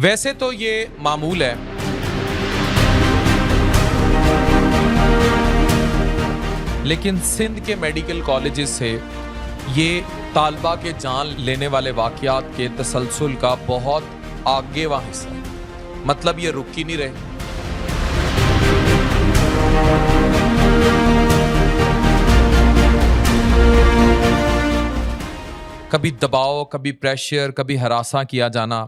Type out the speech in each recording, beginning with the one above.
ویسے تو یہ معمول ہے، لیکن سندھ کے میڈیکل کالجز سے یہ طالبہ کے جان لینے والے واقعات کے تسلسل کا بہت آگے واہ حصہ ہے۔ مطلب یہ رک ہی نہیں رہے۔ کبھی دباؤ، کبھی پریشر، کبھی ہراساں کیا جانا،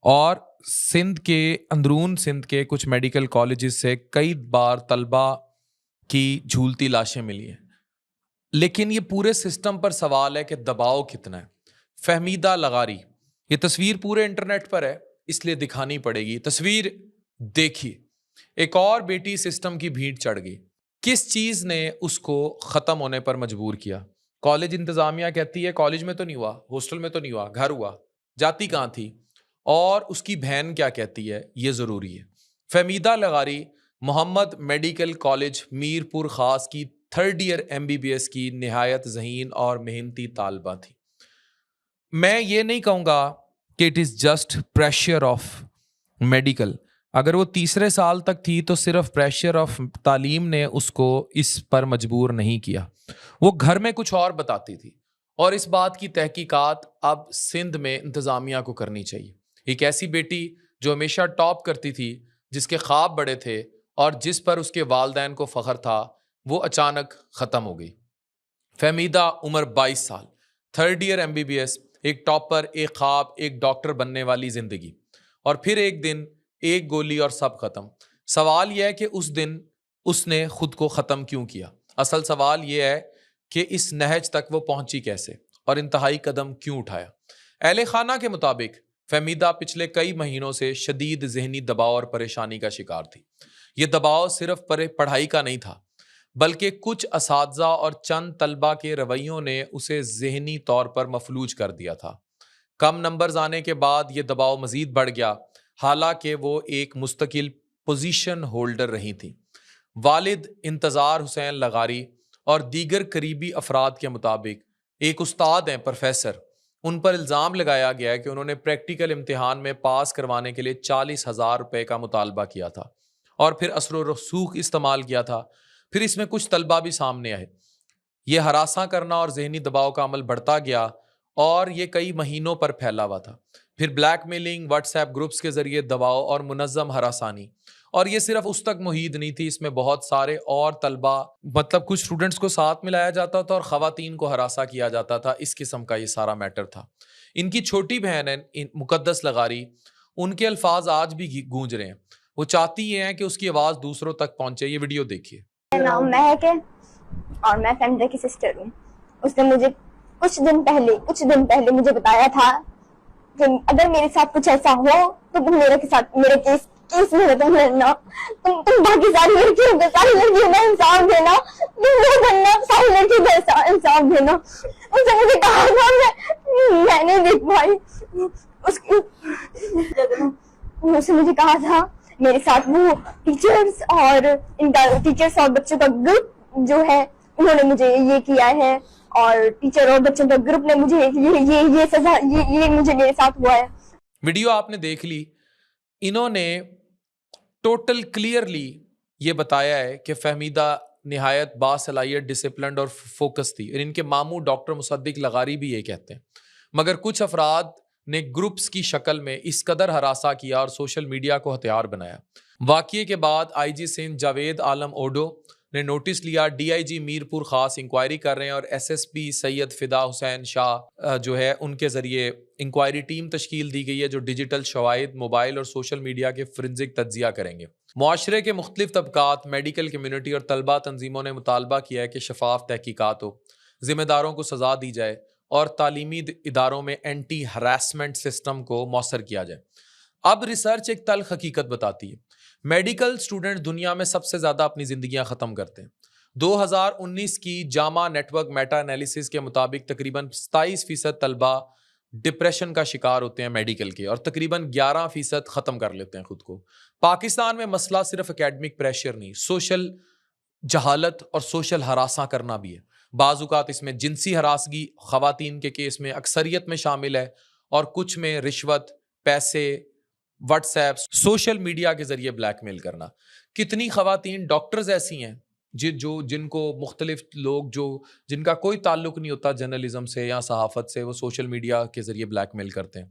اور سندھ کے اندرون سندھ کے کچھ میڈیکل کالجز سے کئی بار طلبہ کی جھولتی لاشیں ملی ہیں۔ لیکن یہ پورے سسٹم پر سوال ہے کہ دباؤ کتنا ہے۔ فہمیدہ لغاری، یہ تصویر پورے انٹرنیٹ پر ہے اس لیے دکھانی پڑے گی۔ تصویر دیکھیے، ایک اور بیٹی سسٹم کی بھیڑ چڑھ گئی۔ کس چیز نے اس کو ختم ہونے پر مجبور کیا؟ کالج انتظامیہ کہتی ہے کالج میں تو نہیں ہوا، ہاسٹل میں تو نہیں ہوا، گھر ہوا، جاتی کہاں تھی؟ اور اس کی بہن کیا کہتی ہے؟ یہ ضروری ہے۔ فہمیدہ لغاری محمد میڈیکل کالج میر پور خاص کی 3rd ایئر MBBS کی نہایت ذہین اور محنتی طالبہ تھی۔ میں یہ نہیں کہوں گا کہ it is just pressure of medical. اگر وہ 3رے سال تک تھی تو صرف پریشر آف تعلیم نے اس کو اس پر مجبور نہیں کیا، وہ گھر میں کچھ اور بتاتی تھی، اور اس بات کی تحقیقات اب سندھ میں انتظامیہ کو کرنی چاہیے۔ ایک ایسی بیٹی جو ہمیشہ ٹاپ کرتی تھی، جس کے خواب بڑے تھے اور جس پر اس کے والدین کو فخر تھا، وہ اچانک ختم ہو گئی۔ فہمیدہ عمر 22 سال، 3rd ایئر MBBS، ایک ٹاپر، ایک خواب، ایک ڈاکٹر بننے والی زندگی، اور پھر ایک دن، ایک گولی اور سب ختم۔ سوال یہ ہے کہ اس دن اس نے خود کو ختم کیوں کیا؟ اصل سوال یہ ہے کہ اس نہج تک وہ پہنچی کیسے اور انتہائی قدم کیوں اٹھایا؟ اہل خانہ کے مطابق فہمیدہ پچھلے کئی مہینوں سے شدید ذہنی دباؤ اور پریشانی کا شکار تھی۔ یہ دباؤ صرف پڑھائی کا نہیں تھا، بلکہ کچھ اساتذہ اور چند طلبہ کے رویوں نے اسے ذہنی طور پر مفلوج کر دیا تھا۔ کم نمبرز آنے کے بعد یہ دباؤ مزید بڑھ گیا، حالانکہ وہ ایک مستقل پوزیشن ہولڈر رہی تھی۔ والد انتظار حسین لغاری اور دیگر قریبی افراد کے مطابق ایک استاد ہیں، پروفیسر، ان پر الزام لگایا گیا ہے کہ انہوں نے پریکٹیکل امتحان میں پاس کروانے کے لیے 40,000 روپے کا مطالبہ کیا تھا اور پھر اثر و رسوخ استعمال کیا تھا۔ پھر اس میں کچھ طلبہ بھی سامنے آئے۔ یہ ہراساں کرنا اور ذہنی دباؤ کا عمل بڑھتا گیا اور یہ کئی مہینوں پر پھیلا ہوا تھا۔ پھر black mailing, what's app groups کے ذریعے دباؤ اور منظم ہراسانی، اور یہ صرف اس تک محیط نہیں تھی، اس میں بہت سارے اور طلبہ، مطلب کچھ اسٹوڈنٹس کو ساتھ ملایا جاتا تھا اور خواتین کو ہراساں کیا جاتا تھا۔ اس قسم کا یہ سارا میٹر تھا۔ ان کی چھوٹی بہن ہے مقدس لغاری، ان کے الفاظ آج بھی گونج رہے ہیں۔ وہ چاہتی ہیں کہ اس کی آواز دوسروں تک پہنچے۔ یہ ویڈیو دیکھیے۔ میرا نام مہک ہے اور میں فہمیدہ کی سسٹر ہوں۔ اس نے مجھے کچھ دن پہلے مجھے بتایا تھا کہ اگر میرے ساتھ کچھ ایسا ہو تو تم میرے کیس میں تم لڑنا، تم باقی ساری لڑکیوں کا انصاف دینا، تم وہ بننا، ساری لڑکیوں کا انصاف دینا۔ اس نے مجھے کہا تھا، میں نہیں دیکھ پائی۔ اس نے مجھے کہا تھا میرے ساتھ وہ ٹیچرز اور بچوں کا گروپ جو ہے انہوں نے مجھے یہ کیا ہے، اور ٹیچر اور بچوں کا گروپ نے مجھے یہ سزا، یہ مجھے میرے ساتھ ہوا ہے۔ ویڈیو آپ نے دیکھ لی۔ انہوں نے ٹوٹل کلیئرلی یہ بتایا ہے کہ فہمیدہ نہایت باصلاحیت، ڈسپلنڈ اور فوکس تھی، اور ان کے ماموں ڈاکٹر مصدق لغاری بھی یہ کہتے ہیں۔ مگر کچھ افراد نے گروپس کی شکل میں اس قدر ہراساں کیا اور سوشل میڈیا کو ہتھیار بنایا۔ واقعے کے بعد IG سندھ جاوید عالم اوڈو نے نوٹس لیا۔ DIG میر پور خاص انکوائری کر رہے ہیں، اور SSP سید فدا حسین شاہ جو ہے ان کے ذریعے انکوائری ٹیم تشکیل دی گئی ہے جو ڈیجیٹل شواہد، موبائل اور سوشل میڈیا کے فورینزک تجزیہ کریں گے۔ معاشرے کے مختلف طبقات، میڈیکل کمیونٹی اور طلبہ تنظیموں نے مطالبہ کیا ہے کہ شفاف تحقیقات ہو، ذمہ داروں کو سزا دی جائے اور تعلیمی اداروں میں اینٹی ہراسمنٹ سسٹم کو موثر کیا جائے۔ اب ریسرچ ایک تلخ حقیقت بتاتی ہے، میڈیکل اسٹوڈنٹ دنیا میں سب سے زیادہ اپنی زندگیاں ختم کرتے ہیں۔ 2019 کی جامع نیٹ ورک میٹا انالیسس کے مطابق تقریباً 27% طلبہ ڈپریشن کا شکار ہوتے ہیں میڈیکل کے، اور تقریباً 11% ختم کر لیتے ہیں خود کو۔ پاکستان میں مسئلہ صرف اکیڈمک پریشر نہیں، سوشل جہالت اور سوشل ہراساں کرنا بھی ہے۔ بعض اوقات اس میں جنسی ہراسگی خواتین کے کیس میں اکثریت میں شامل ہے، اور کچھ میں رشوت، پیسے، واٹس ایپ, سوشل میڈیا کے ذریعے بلیک میل کرنا. کتنی خواتین ڈاکٹرز ایسی ہیں جن کو مختلف لوگ جن کا کوئی تعلق نہیں ہوتا جرنلزم سے یا صحافت سے, وہ سوشل میڈیا کے ذریعے بلیک میل کرتے ہیں.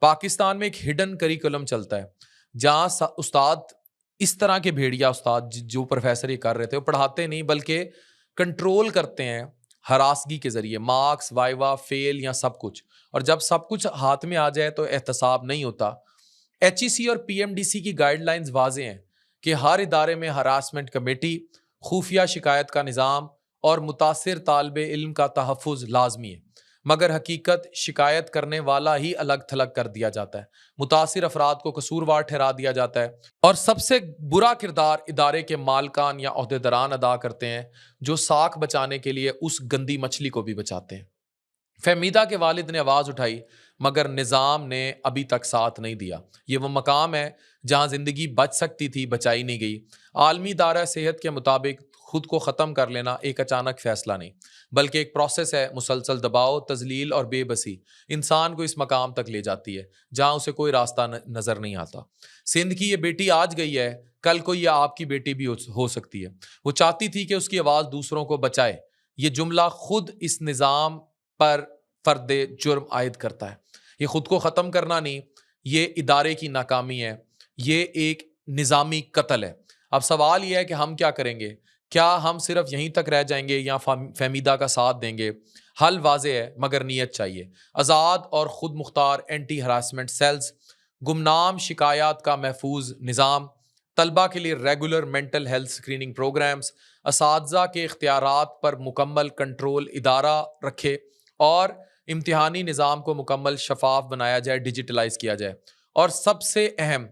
پاکستان میں ایک ہڈن کریکولم چلتا ہے جہاں استاد اس طرح کے بھیڑیا استاد جو پروفیسر یہ کر رہے تھے, وہ پڑھاتے نہیں بلکہ کنٹرول کرتے ہیں ہراسگی کے ذریعے, مارکس, وائوا, فیل یا سب کچھ. اور جب سب کچھ ہاتھ میں آ جائے تو احتساب نہیں ہوتا. ایچ ای سی اور پی ایم ڈی سی کی گائیڈ لائنز واضح ہیں کہ ہر ادارے میں ہراسمنٹ کمیٹی, خفیہ شکایت کا نظام اور متاثر طالب علم کا تحفظ لازمی ہے, مگر حقیقت شکایت کرنے والا ہی الگ تھلگ کر دیا جاتا ہے, متاثر افراد کو قصوروار ٹھہرا دیا جاتا ہے, اور سب سے برا کردار ادارے کے مالکان یا عہدیداران ادا کرتے ہیں جو ساکھ بچانے کے لیے اس گندی مچھلی کو بھی بچاتے ہیں. فہمیدہ کے والد نے آواز اٹھائی مگر نظام نے ابھی تک ساتھ نہیں دیا. یہ وہ مقام ہے جہاں زندگی بچ سکتی تھی, بچائی نہیں گئی. عالمی ادارہ صحت کے مطابق خود کو ختم کر لینا ایک اچانک فیصلہ نہیں بلکہ ایک پروسیس ہے. مسلسل دباؤ, تذلیل اور بے بسی انسان کو اس مقام تک لے جاتی ہے جہاں اسے کوئی راستہ نظر نہیں آتا. سندھ کی یہ بیٹی آج گئی ہے, کل کو یہ آپ کی بیٹی بھی ہو سکتی ہے. وہ چاہتی تھی کہ اس کی آواز دوسروں کو بچائے. یہ جملہ خود اس نظام پر فرد جرم عائد کرتا ہے. یہ خود کو ختم کرنا نہیں, یہ ادارے کی ناکامی ہے, یہ ایک نظامی قتل ہے. اب سوال یہ ہے کہ ہم کیا کریں گے؟ کیا ہم صرف یہیں تک رہ جائیں گے یا فہمیدہ کا ساتھ دیں گے؟ حل واضح ہے مگر نیت چاہیے. آزاد اور خود مختار اینٹی ہراسمنٹ سیلز, گمنام شکایات کا محفوظ نظام, طلبہ کے لیے regular mental health screening programmes, اساتذہ کے اختیارات پر مکمل کنٹرول ادارہ رکھے, اور امتحانی نظام کو مکمل شفاف بنایا جائے, ڈیجیٹلائز کیا جائے. اور سب سے اہم,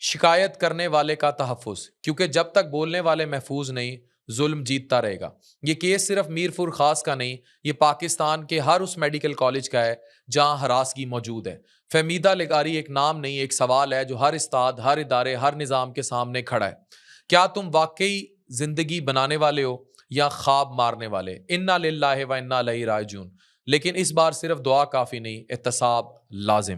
شکایت کرنے والے کا تحفظ, کیونکہ جب تک بولنے والے محفوظ نہیں ظلم جیتتا رہے گا. یہ کیس صرف میرپور خاص کا نہیں, یہ پاکستان کے ہر اس میڈیکل کالج کا ہے جہاں ہراسگی موجود ہے. فہمیدہ لغاری ایک نام نہیں, ایک سوال ہے جو ہر استاد, ہر ادارے, ہر نظام کے سامنے کھڑا ہے. کیا تم واقعی زندگی بنانے والے ہو یا خواب مارنے والے؟ انا للہ و انا الیہ راجعون. لیکن اس بار صرف دعا کافی نہیں, احتساب لازم.